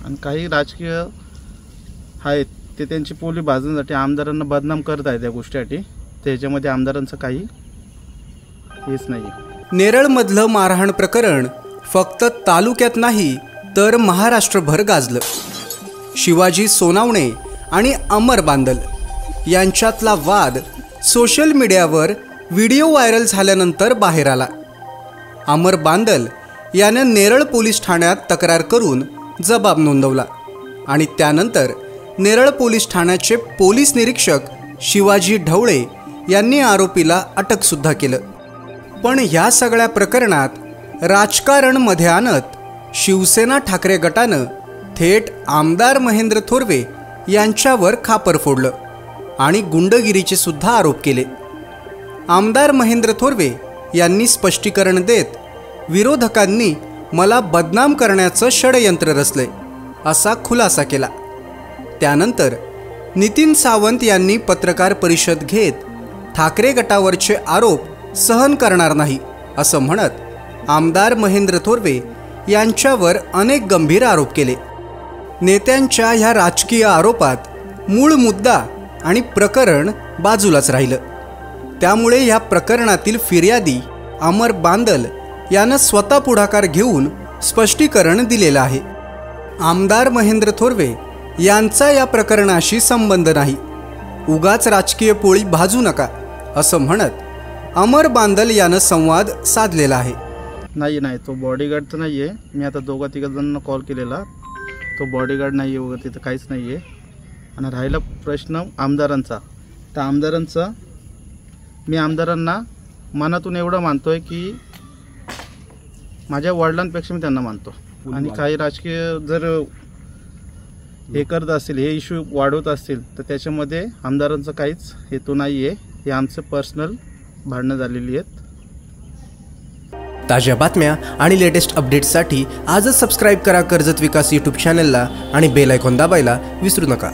आणि काही राजकीय आहेत ते त्यांची पोली भाजण्यासाठी आमदारांना बदनाम करत आहेत त्या गोष्टीसाठी। त्याच्यामध्ये आमदारांचं काही हेच नाही। नेरळमधलं मारहाण प्रकरण फक्त तालुक्यात नाही तर महाराष्ट्रभर गाजलं। शिवाजी सोनावणे आणि अमर बांदल यांच्यातला वाद सोशल मीडियावर व्हिडिओ व्हायरल झाल्यानंतर बाहेर आला। अमर बांदल याने नेरळ पोलीस ठाण्यात तक्रार करून जबाब नोंदवला आणि त्यानंतर नेरळ पोलीस ठाण्याचे पोलीस निरीक्षक शिवाजी ढवळे यांनी आरोपीला अटक सुद्धा केलं। पण या सगळ्या प्रकरणात राजकारण मध्ये आणत शिवसेना ठाकरे गटानं थेट आमदार महेंद्र थोरवे यांच्यावर खापर फोडलं आणि गुंडगिरीचे सुद्धा आरोप केले। आमदार महेंद्र थोरवे यांनी स्पष्टीकरण देत विरोधकांनी मला बदनाम करण्याचं षडयंत्र रचले असा खुलासा केला। त्यानंतर नितीन सावंत यांनी पत्रकार परिषद घेत ठाकरे गटावरचे आरोप सहन करणार नाही असं म्हणत आमदार महेंद्र थोरवे यांच्यावर अनेक गंभीर आरोप केले। नेत्यांच्या ह्या राजकीय आरोपात मूळ मुद्दा आणि प्रकरण बाजूलाच राहिलं। त्यामुळे या प्रकरणातील फिर्यादी अमर बांदल यानं स्वतः पुढाकार घेऊन स्पष्टीकरण दिलेलं आहे। आमदार महेंद्र थोरवे यांचा या प्रकरणाशी संबंध नाही, उगाच राजकीय पोळी भाजू नका असं म्हणत अमर बांदल यानं संवाद साधलेला आहे। नाही तो बॉडीगार्ड तर नाही आहे। मी आता दोघा तिघा जणांना कॉल केलेला, तो बॉडीगार्ड नाही आहे वगैरे, तिथं काहीच नाही आहे। आणि राहिला प्रश्न आमदारांचा, तर आमदारांचा मी आमदारांना मनातून एवढं मानतोय की माझ्या वडिलांपेक्षा मी त्यांना मानतो। आणि काही राजकीय जर हे करत असतील, हे इश्यू वाढवत असतील, तर त्याच्यामध्ये आमदारांचा काहीच हेतू नाही आहे। हे आमचं पर्सनल भांडणं झालेली आहेत। ताज्या बातम्या आणि लेटेस्ट अपडेट्ससाठी आजच सबस्क्राईब करा कर्जत विकास यूट्यूब चॅनलला आणि बेल आयकॉन दाबायला विसरू नका।